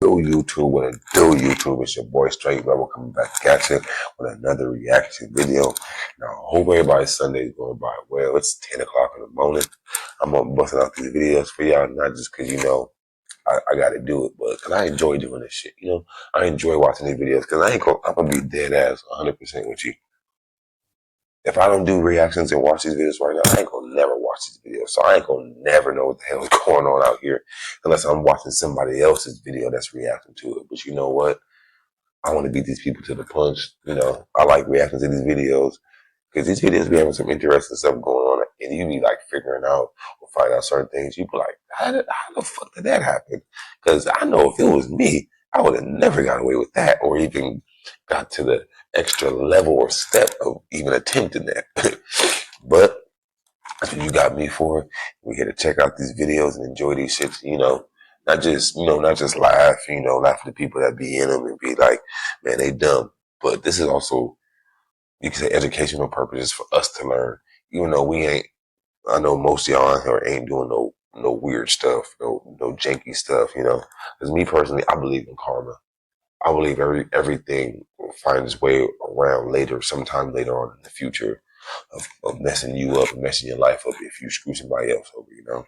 Yo YouTube, what it do YouTube? It's your boy STR8REBEL coming back at you with another reaction video. Now I hope everybody's Sunday is going by well. It's 10 o'clock in the morning. I'm gonna busting out these videos for y'all, not just cause I gotta do it, but cause I enjoy doing this shit. I enjoy watching these videos cause I'm gonna be dead ass 100% with you. If I don't do reactions and watch these videos right now, I ain't gonna never watch these videos. So I ain't gonna never know what the hell is going on out here unless I'm watching somebody else's video that's reacting to it. But you know what? I want to beat these people to the punch. I like reacting to these videos because these videos be having some interesting stuff going on, and you be like figuring out or find out certain things. You be like, how the fuck did that happen? Because I know if it was me, I would have never got away with that or even got to the extra level or step of even attempting that. But that's what you got me for. We're here to check out these videos and enjoy these shits, not just laugh, laugh at the people that be in them and be like, man, they dumb. But this is also, you can say, educational purposes for us to learn. Even though I know most of y'all out here ain't doing no weird stuff, no janky stuff, Because me personally, I believe in karma. I believe everything will find its way around later, sometime later on in the future, of messing you up and messing your life up if you screw somebody else over.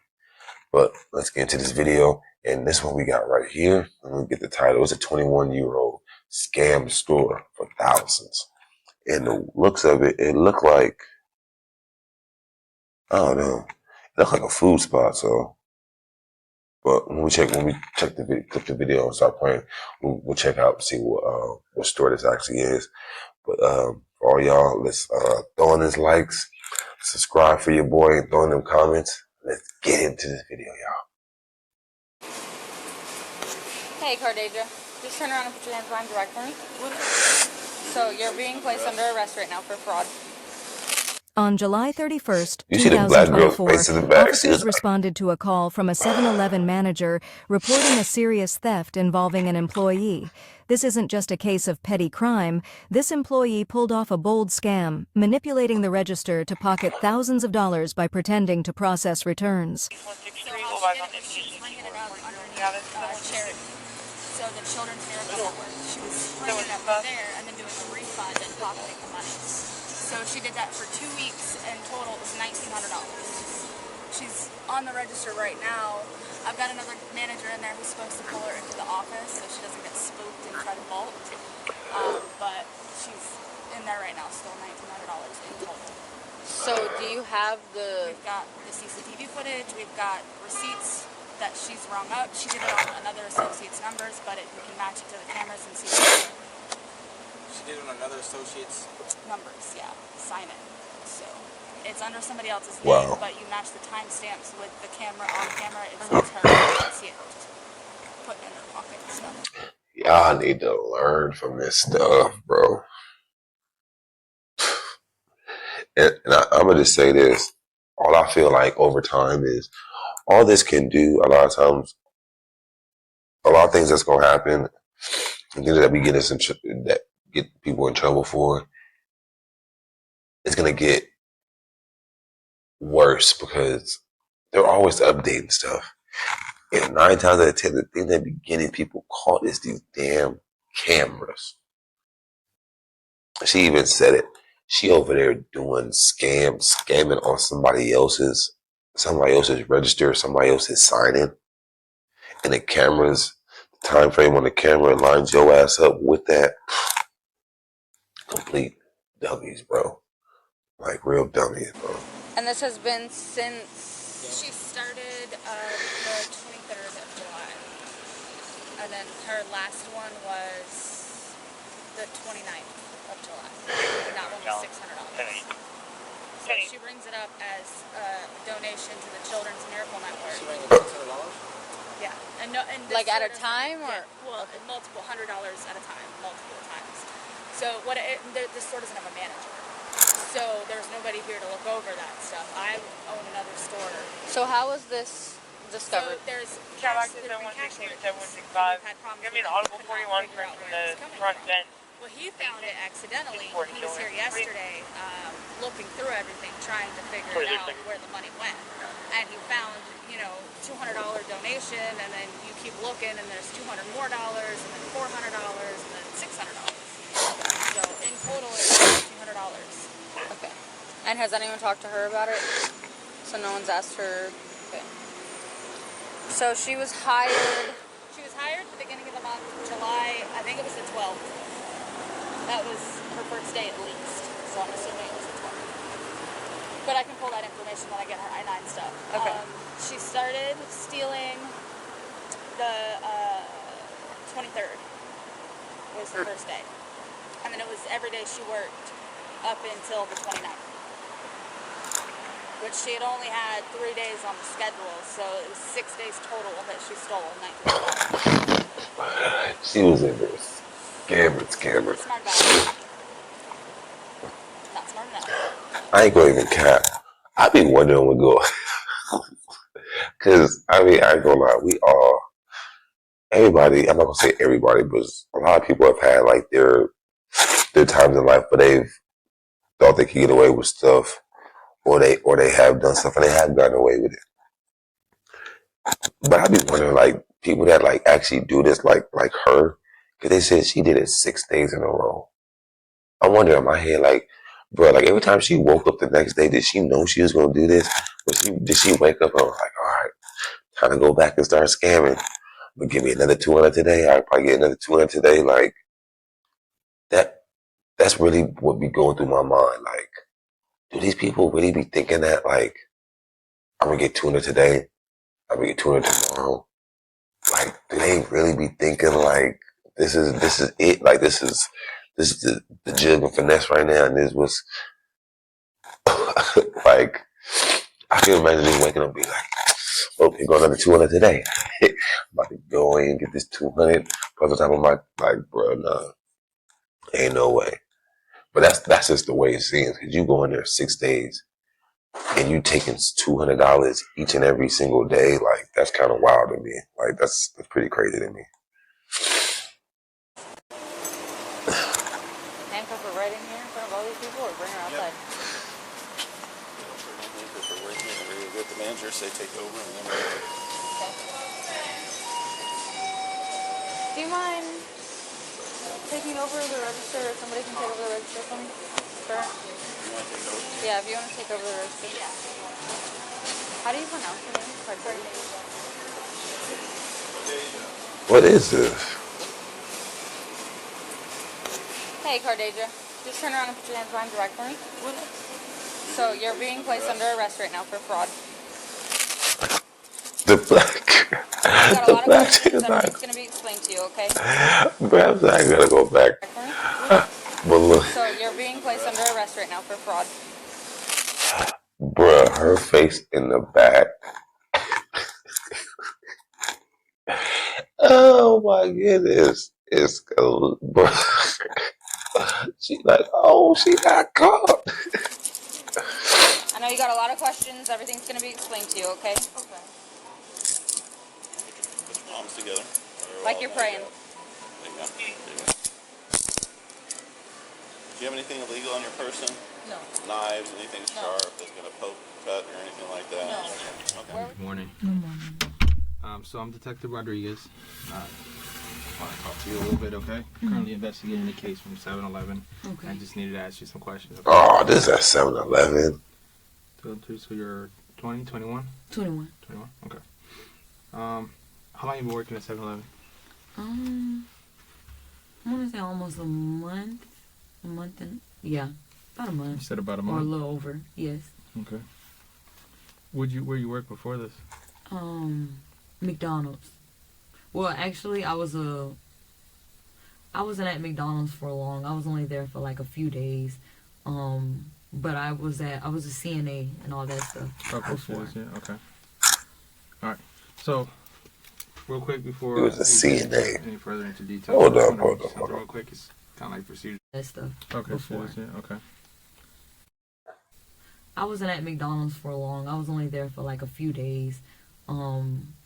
But let's get into this video. And this one we got right here. Let me get the title. It's a 21-year-old scam store for thousands. And the looks of it, it looked like, I don't know, it looked like a food spot. So, but when we check the video, click the video and start playing, we'll check out and see what store this actually is. But for all y'all, let's throw in these likes, subscribe for your boy, and throw in them comments. Let's get into this video, y'all. Hey, Cardasia, just turn around and put your hands behind your back for me. So you're being placed under arrest right now for fraud. On July 31st, You see the black girl's face in the 2024, back. officers responded to a call from a 7-Eleven manager reporting a serious theft involving an employee. This isn't just a case of petty crime. This employee pulled off a bold scam, manipulating the register to pocket thousands of dollars by pretending to process returns. So the Children's Miracle Network. She was springing it up there and then doing a refund and pocketing the money. So she did that for 2 weeks, and total it was $1,900. She's on the register right now. I've got another manager in there who's supposed to pull her into the office so she doesn't get spooked and try to vault. But she's in there right now, still $1,900 in total. So do you have We've got the CCTV footage, we've got receipts that she's rung up. She did it on another associate's numbers, but we can match it to the cameras and see what she did it on another associate's numbers, yeah. Sign it. So it's under somebody else's name, Wow. but you match the timestamps with the camera on camera. It says her. You can see it put in her pocket and stuff. Y'all need to learn from this stuff, bro. And I'm gonna just say this. All I feel like over time is all this can do. A lot of times, a lot of things that's gonna happen, and things that we get that get people in trouble for, it's gonna get worse because they're always updating stuff. And 9 times out of 10, the thing that be getting people caught is these damn cameras. She even said it. She over there doing scamming on somebody else's register, somebody else's sign-in. And the cameras, the time frame on the camera lines your ass up with that. Complete dummies, bro. Like real dummies, bro. And this has been since She started the 23rd of July. And then her last one was the 29th of July. And that one was $600. So she brings it up as a donation to the Children's Miracle Network. She rang $600? Yeah. And this like at a store time, or yeah, well, multiple $100 at a time, multiple times. So this store doesn't have a manager. So there's nobody here to look over that stuff. I own another store. So how was this discovered? So there's Cadillac 716, 765. Give me an Audible 41 from the front end. Well, he found it accidentally. He was here yesterday looking through everything, trying to figure it out where the money went. and he found, you know, $200 donation, and then you keep looking, and there's $200 more, and then $400, and then $600. So in total, it's $1,500. Okay. And has anyone talked to her about it? So no one's asked her. Okay. So she was hired. She was hired at the beginning of the month, July, I think it was the 12th. That was her first day at least, so I'm assuming it was the 12th. But I can pull that information when I get her I-9 stuff. Okay. She started stealing the 23rd was the first day. And then it was every day she worked up until the 29th. Which she had only had 3 days on the schedule, so it was 6 days total that she stole $1,900. She was in this scammer. Smart about it. Not smart enough. I ain't gonna even cap. I be wondering what go. Cause I mean, I ain't gonna lie. Everybody. I'm not gonna say everybody, but a lot of people have had like their times in life, but they've thought they could get away with stuff, or they have done stuff and they have gotten away with it. But I be wondering, like, people that like actually do this, like her, because they said she did it 6 days in a row. I wonder in my head, like, bro, like every time she woke up the next day, did she know she was gonna do this? Did she wake up and was like, all right, time to go back and start scamming? But give me another 200 today. I'll probably get another 200 today. Like that's really what be going through my mind. Like, do these people really be thinking that, like, I'm gonna get 200 today, I'm gonna get 200 tomorrow? Like, do they really be thinking like this is it? Like, this is the jug of finesse right now, and this was like, I can imagine just waking up and be like, oh, here go another 200 today. I'm about to go in and get this 200 plus the top of my, like, bro, nah, ain't no way. But that's just the way it seems. Cause you go in there 6 days and you taking $200 each and every single day. Like, that's kind of wild to me. Like, that's pretty crazy to me. Handcuff her right in here in front of all these people, or bring her outside? Let the manager say take over, and then Okay. Do you mind taking over the register, or somebody can take over the register for me? Sure. you want to take over. Yeah, if you want to take over the register. Yeah. How do you pronounce your name? Pardon. What is this? Hey, Cardasia. Just turn around and put your hands behind your back for me. So you're being placed under arrest right now for fraud. The black. You got a The lot of black questions. chicken Everything's back. going to be explained to you, okay? Perhaps I gotta go back. Back for me. But look, So you're being placed under arrest right now for fraud. bruh, her face in the back. Oh my goodness. It's, bruh. She like, oh, she got caught. I know you got a lot of questions. Everything's going to be explained to you, okay? Okay. Put your palms together. Like you're praying. There you go. There you go. Do you have anything illegal on your person? No. Knives, anything No. sharp that's gonna poke, cut, or anything like that? No. Okay. Good morning. So I'm Detective Rodriguez. I want to talk to you a little bit, okay? Currently investigating the case from 7-Eleven. Okay. I just needed to ask you some questions. Okay? Oh, this is at 7-Eleven. So you're 20, 21? 21. 21? Okay. How long have you been working at 7-Eleven? I want to say almost a month. Yeah, about a You month. said about a Or a month. little over, yes. Okay. Where you work before this? McDonald's. Well, actually, I wasn't at McDonald's for long. I was only there for like a few days. But I was a CNA and all that stuff Okay, before. yeah, okay. All right. So, real quick before It was a we get CNA. any further into detail, Hold I just up, wanna hold read up, something hold up. real quick. It's kind of like procedure. That stuff Okay, before. yeah, okay. I wasn't at McDonald's for long. I was only there for like a few days.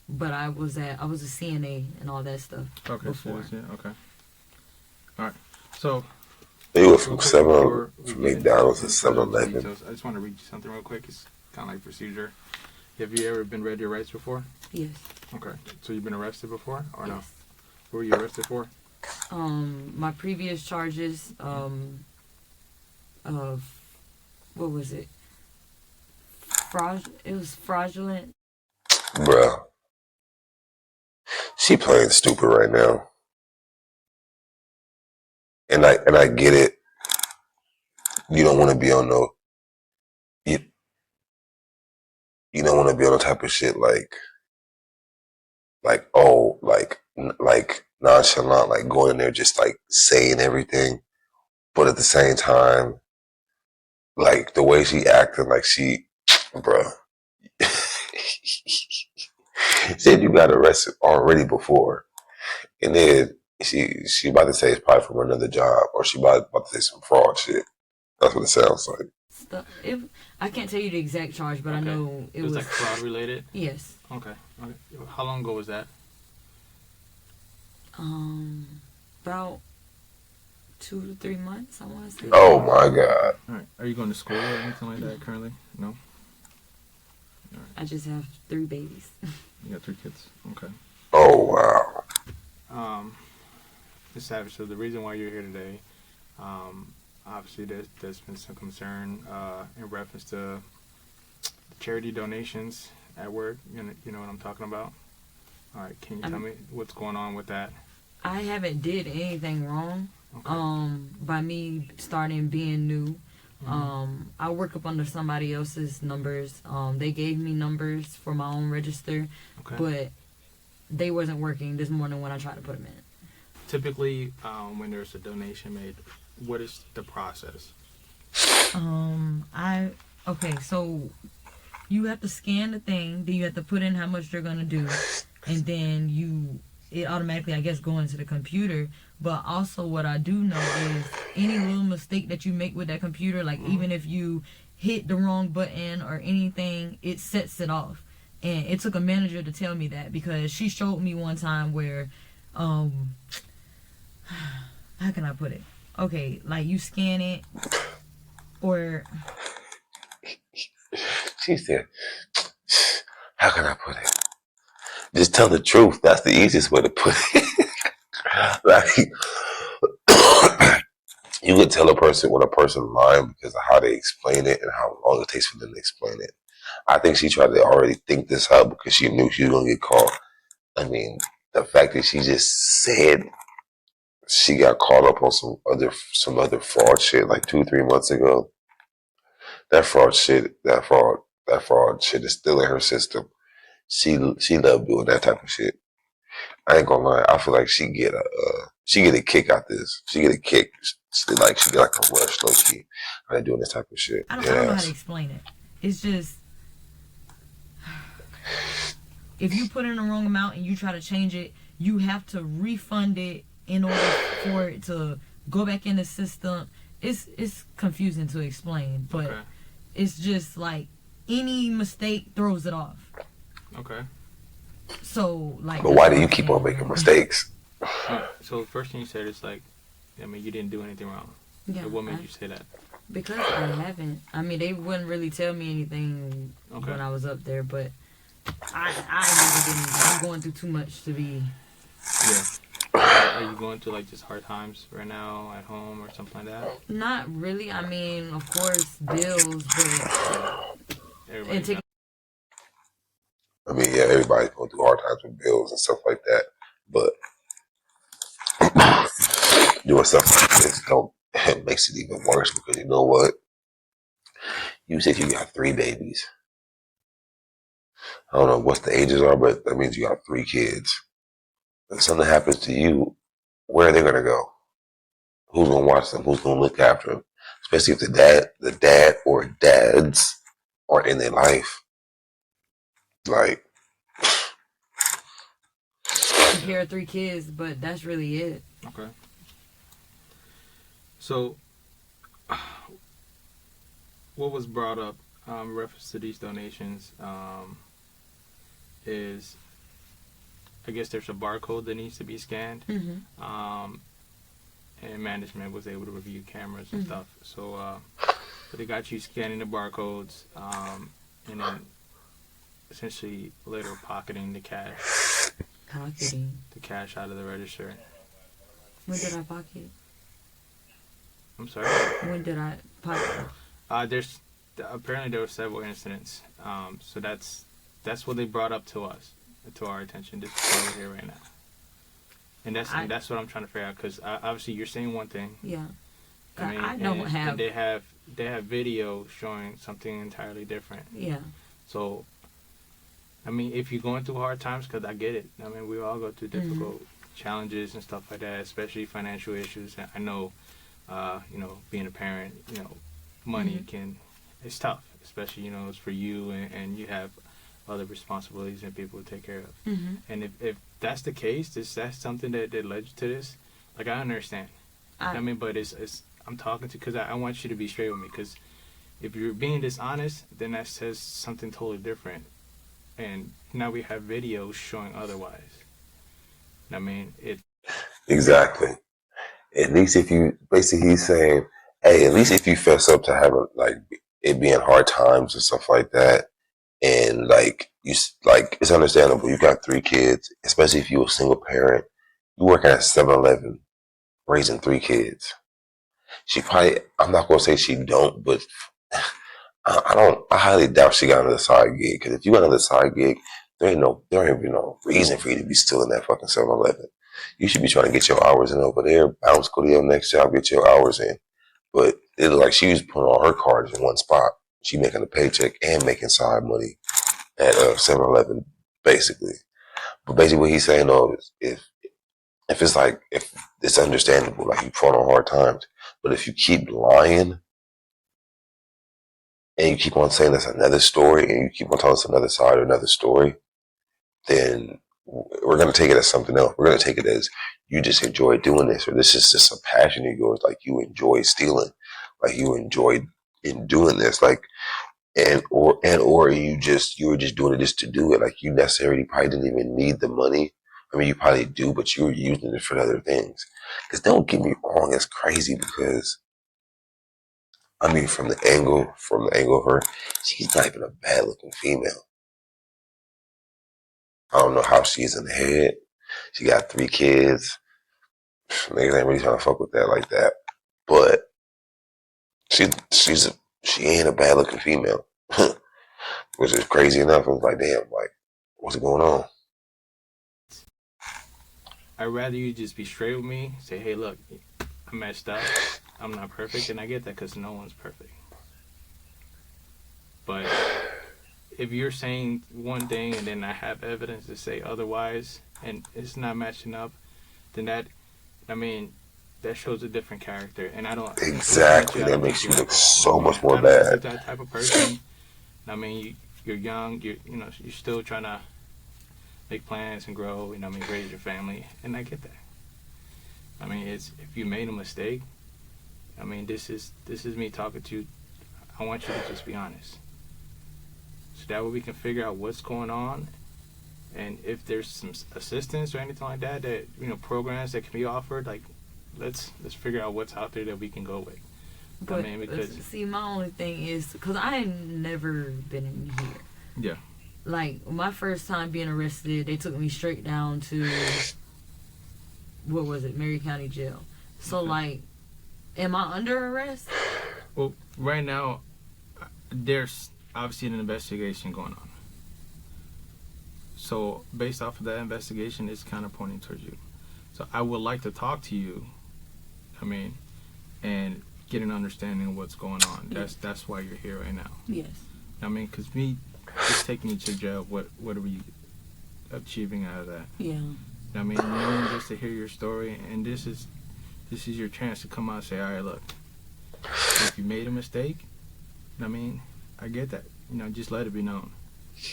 But I was a CNA and all that stuff Okay, before. yeah, okay. All right. So, They were real from quick before we from get into McDonald's to any further 7-Eleven. details, I just want to read you something real quick. It's kind of like procedure. Have you ever been read your rights before? Yes. Okay. So you've been arrested before or no? Yes. What were you arrested for? My previous charges, of, what was it? It was fraudulent. Bruh. She playing stupid right now. And I get it. You don't want to be on you, you don't want to be on the type of shit like nonchalant, like going in there just like saying everything. But at the same time, like the way she acting, like bruh. Said you got arrested already before. And then she about to say it's probably from another job, or she about to say some fraud shit. That's what it sounds like. I can't tell you the exact charge, but I know it was like fraud related. Yes. Okay. How long ago was that? About 2 to 3 months, I want to say. Oh my God. All right. Are you going to school or anything like that currently? No. All right. I just have 3 babies. You got 3 kids. Okay. Oh wow. Ms. Savage, so the reason why you're here today, obviously there's been some concern in reference to charity donations at work. You know what I'm talking about? All right, can you tell me what's going on with that? I haven't did anything wrong. Okay. By me starting being new. I work up under somebody else's numbers. They gave me numbers for my own register, but they wasn't working this morning when I tried to put them in. Typically, when there's a donation made, what is the process? Okay, so you have to scan the thing, then you have to put in how much they're gonna do, and then it automatically, I guess, go into the computer. But also what I do know is any little mistake that you make with that computer, like even if you hit the wrong button or anything, it sets it off. And it took a manager to tell me that, because she showed me one time where, how can I put it? Okay, like you scan it, or... She said, how can I put it? Just tell the truth. That's the easiest way to put it. Like, you can tell a person when a person lying because of how they explain it and how long it takes for them to explain it. I think she tried to already think this out because she knew she was going to get caught. I mean, the fact that she just said she got caught up on some other fraud shit like 2-3 months ago. That fraud shit is still in her system. She loved doing that type of shit. I ain't gonna lie. I feel like she get a kick out this. She get a kick. She get like a rush, low key. I ain't doing this type of shit. I don't know how to explain it. It's just, if you put in the wrong amount and you try to change it, you have to refund it in order for it to go back in the system. It's confusing to explain, but it's just like any mistake throws it off. Okay. So like. But why do you keep on making mistakes? So the first thing you said is like, I mean, you didn't do anything wrong. Yeah. What made you say that? Because I haven't. I mean, they wouldn't really tell me anything when I was up there, but I really didn't. I'm going through too much to be. Yeah. Are you going through like just hard times right now at home or something like that? Not really. I mean, of course, bills, but I mean, yeah, everybody's going through hard times with bills and stuff like that. But doing stuff like this it makes it even worse, because you know what? You said you got 3 babies. I don't know what the ages are, but that means you got 3 kids. If something happens to you, where are they gonna go? Who's gonna watch them? Who's gonna look after them? Especially if the dad or dads are in their life. Like, take care of 3 kids, but that's really it. Okay. So, what was brought up in reference to these donations is, I guess there's a barcode that needs to be scanned, and management was able to review cameras and stuff. So, so they got you scanning the barcodes, and then essentially later pocketing the cash. Pocketing. The cash out of the register. When did I pocket? I'm sorry. When did I pocket? There's apparently there were several incidents. So that's what they brought up to us, to our attention. This is why we're here right now. And that's what I'm trying to figure out, because obviously you're saying one thing. Yeah. I mean, I don't have. And they have video showing something entirely different. Yeah. So, I mean, if you're going through hard times, because I get it. I mean, we all go through difficult challenges and stuff like that, especially financial issues. And I know, being a parent, money it's tough, especially, it's for you and you have other responsibilities and people to take care of. And if that's the case, that's something that led you to this, like, I understand. But it's I'm talking to, because I want you to be straight with me, because if you're being dishonest, then that says something totally different. And now we have videos showing otherwise. I mean, it. Exactly. At least if you, basically he's saying, hey, at least if you fess up to having, like, it being hard times and stuff like that, and like it's understandable. You got 3 kids, especially if you're a single parent. You work at a 7-Eleven, raising 3 kids. She probably, I'm not gonna say she don't, but I highly doubt she got another side gig. Because if you got another side gig, there ain't even no reason for you to be still in that fucking 7-Eleven. You should be trying to get your hours in over there. Bounce, go to your next job, get your hours in. But it looked like she was putting all her cards in one spot. She making a paycheck and making side money at 7-Eleven, basically. But basically, what he's saying though is, if it's understandable, like, you fought on hard times, but if you keep lying and you keep on saying that's another story, and you keep on telling us another side or another story, then we're going to take it as something else. We're going to take it as you just enjoy doing this, or this is just a passion of yours, like you enjoy stealing, like you enjoy in doing this, like, or you were just doing it just to do it, like you necessarily probably didn't even need the money. I mean, you probably do, but you were using it for other things. Because don't get me wrong, it's crazy, because I mean, from the angle of her, she's not even a bad looking female. I don't know how she's in the head. She got 3 kids. Niggas ain't really trying to fuck with that like that. But she ain't a bad looking female. Which is crazy enough. I was like, damn, like, what's going on? I'd rather you just be straight with me, say, hey, look, I messed up. I'm not perfect, and I get that, because no one's perfect. But if you're saying one thing and then I have evidence to say otherwise, and it's not matching up, then that shows a different character. And I don't. Exactly. That makes you look so much more bad. That type of person. I mean, you're young. You're still trying to make plans and grow. Raise your family, and I get that. I mean, if you made a mistake, I mean, this is me talking to you. I want you to just be honest, so that way we can figure out what's going on, and if there's some assistance or anything like that, programs that can be offered. Like, let's figure out what's out there that we can go with. But I mean, because see, my only thing is, because I ain't never been in here. Yeah. Like, my first time being arrested, they took me straight down to, what was it, Mary County Jail. So, like, am I under arrest? Well, right now, there's obviously an investigation going on. So, based off of that investigation, it's kind of pointing towards you. So, I would like to talk to you, and get an understanding of what's going on. That's why you're here right now. Yes. Because me just taking you to jail, what are we achieving out of that? Yeah. Just to hear your story, and this is your chance to come out and say, all right, look, if you made a mistake, I get that. Just let it be known.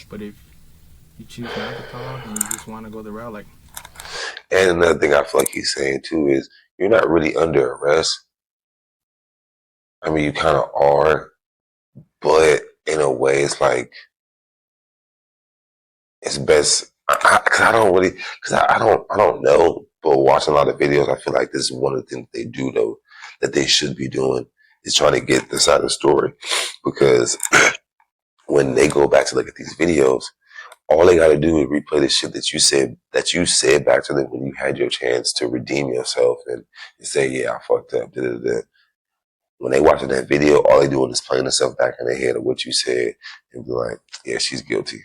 But if you choose not to talk and you just want to go the route, like. And another thing I feel like he's saying too is, you're not really under arrest. You kind of are, but in a way, it's like, it's best. I don't know, but watching a lot of videos, I feel like this is one of the things they do though, that they should be doing, is trying to get this side of the story, because when they go back to look at these videos, all they gotta do is replay the shit that you said back to them when you had your chance to redeem yourself and say, yeah, I fucked up. Da, da, da. When they watching that video, all they doing is playing themselves back in their head of what you said and be like, yeah, she's guilty.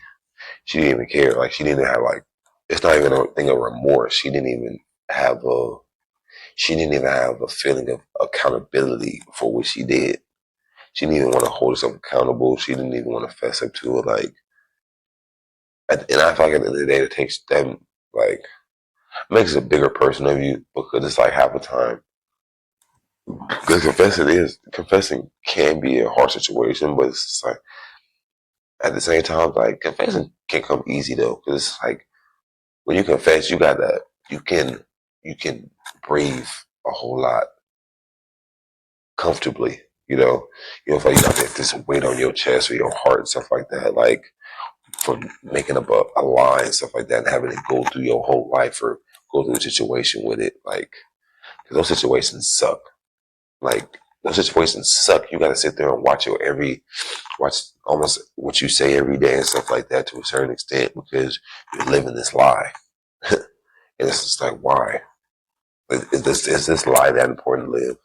She didn't even care. Like, she didn't have, like, it's not even a thing of remorse. She didn't even have a feeling of accountability for what she did. She didn't even want to hold herself accountable. She didn't even want to fess up to it. Like, and I feel like at the end of the day, it takes them, like, makes a bigger person of you, because it's like half the time. Because confessing can be a hard situation, but it's just like, at the same time, like, confessing can come easy though, because it's like, when you confess, you can breathe a whole lot comfortably. You know, you don't feel like you got this weight on your chest or your heart and stuff like that. Like, from making up a lie and stuff like that, and having to go through your whole life or go through a situation with it. Like, 'cause those situations suck. Like, those situations suck. You got to sit there and watch almost what you say every day and stuff like that to a certain extent, because you're living this lie. And it's just like, why? Is this lie that important to live?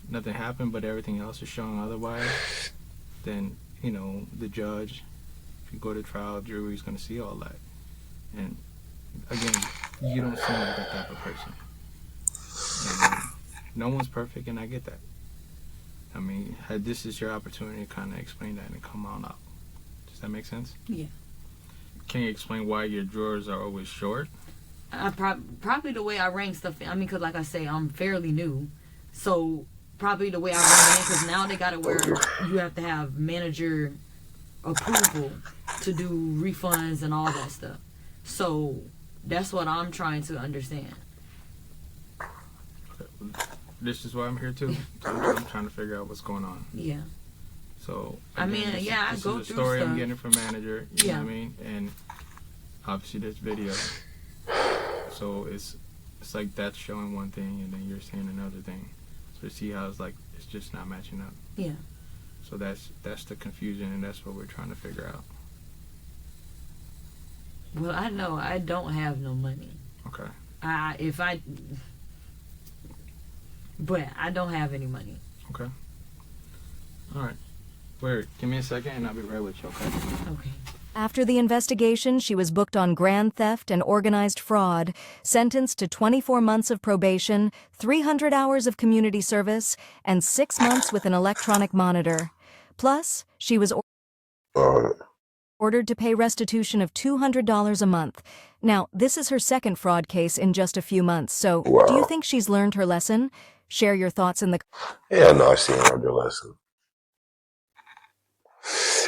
Nothing happened, but everything else is showing otherwise, then, the judge, if you go to trial, jury's going to see all that. And again, you don't seem like that type of person. No one's perfect, and I get that. I mean, this is your opportunity to kind of explain that and come on up. Does that make sense? Yeah. Can you explain why your drawers are always short? Probably the way I rank stuff. I mean, because like I say, I'm fairly new. So probably the way I rank it, because now they got it where you have to have manager approval to do refunds and all that stuff. So that's what I'm trying to understand. This is why I'm here too. I'm trying to figure out what's going on. Yeah. So again, I go through this is a story stuff. I'm getting from manager. You know what I mean? And obviously this video. So it's like that's showing one thing and then you're saying another thing. So see how it's just not matching up. Yeah. So that's the confusion, and that's what we're trying to figure out. Well, I know I don't have no money. Okay. But I don't have any money. Okay. All right. Wait, give me a second and I'll be right with you, okay? Okay. After the investigation, she was booked on grand theft and organized fraud, sentenced to 24 months of probation, 300 hours of community service, and 6 months with an electronic monitor. Plus, she was ordered to pay restitution of $200 a month. Now, this is her second fraud case in just a few months, so do you think she's learned her lesson? Share your thoughts in the... Yeah, no, she learned her lesson.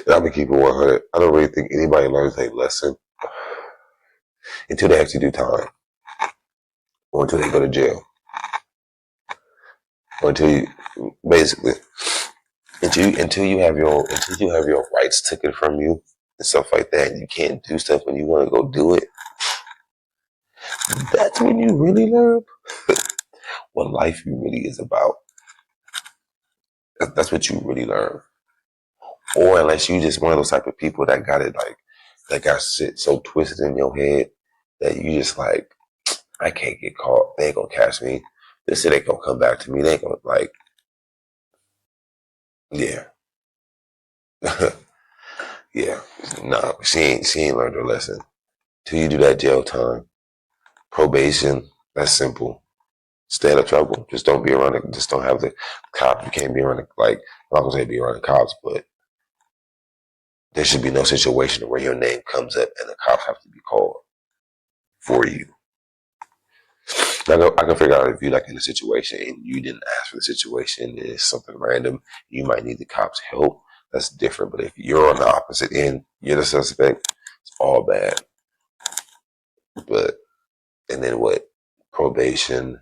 And I'm gonna keep it 100. I don't really think anybody learns a lesson until they actually do time, or until they go to jail, or until you have your rights taken from you and stuff like that. And you can't do stuff when you want to go do it. That's when you really learn what life really is about. That's what you really learn. Or unless you just one of those type of people that got it that got shit so twisted in your head that you just like, I can't get caught. They ain't gonna catch me. This shit ain't gonna come back to me. They ain't gonna yeah. Yeah. No, she ain't learned her lesson. Till you do that jail time. Probation, that's simple. Stay out of trouble. Just don't be around it. Just don't have the cops. You can't be around I'm not gonna say be around the cops, but there should be no situation where your name comes up and the cops have to be called for you. I can figure out if you're in a situation and you didn't ask for the situation, it's something random, you might need the cops' help. That's different. But if you're on the opposite end, you're the suspect, it's all bad. And then what? Probation,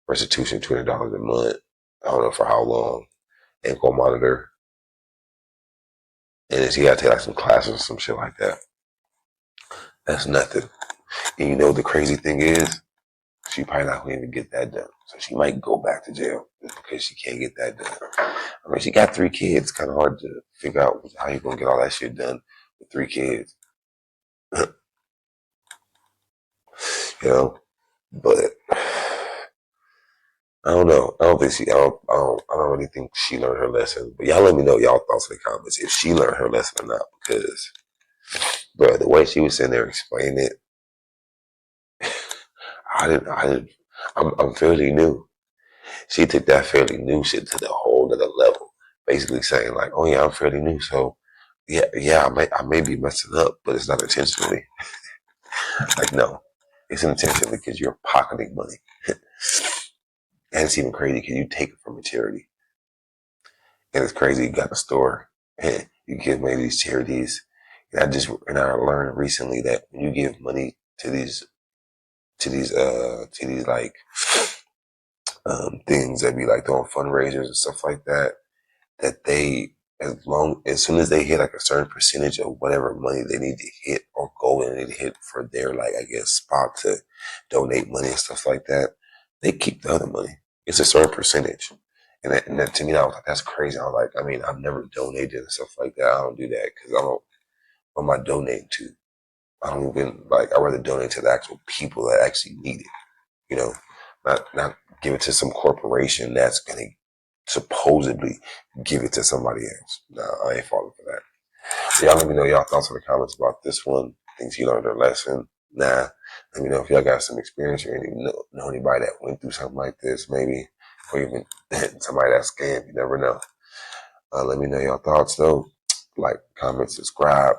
restitution, $200 a month. I don't know for how long. Ankle monitor. And then you gotta take some classes or some shit like that. That's nothing. And you know what the crazy thing is? She probably not going to even get that done. So she might go back to jail just because she can't get that done. I mean, she got 3 kids. Kind of hard to figure out how you're going to get all that shit done with 3 kids. You know, but I don't know. I don't think she. I don't really think she learned her lesson. But y'all let me know y'all thoughts in the comments if she learned her lesson or not. Because, bro, the way she was sitting there explaining it, I didn't. I'm fairly new. She took that fairly new shit to the whole other level. Basically saying like, "Oh yeah, I'm fairly new, so yeah, I may be messing up, but it's not intentionally." Like, no, it's intentionally because you're pocketing money, and it's even crazy because you take it from a charity. And it's crazy. You got a store and you give money to these charities. And I learned recently that when you give money to these like things that be like doing fundraisers and stuff like that, that they as soon as they hit like a certain percentage of whatever money they need to hit or goal they need to hit for their like I guess spot to donate money and stuff like that, they keep the other money. It's a certain percentage. And that to me, I was like, that's crazy. I was like, I mean, I've never donated and stuff like that. I don't do that because I don't, what am I donating to? I don't even, like, I'd rather donate to the actual people that actually need it, you know, not give it to some corporation that's going to supposedly give it to somebody else. No, I ain't falling for that. So y'all let me know y'all thoughts in the comments about this one. Think you learned their lesson? Nah. Let me know if y'all got some experience or know anybody that went through something like this, maybe, or even somebody that's scammed. You never know. Let me know your thoughts though. Like, comment, subscribe.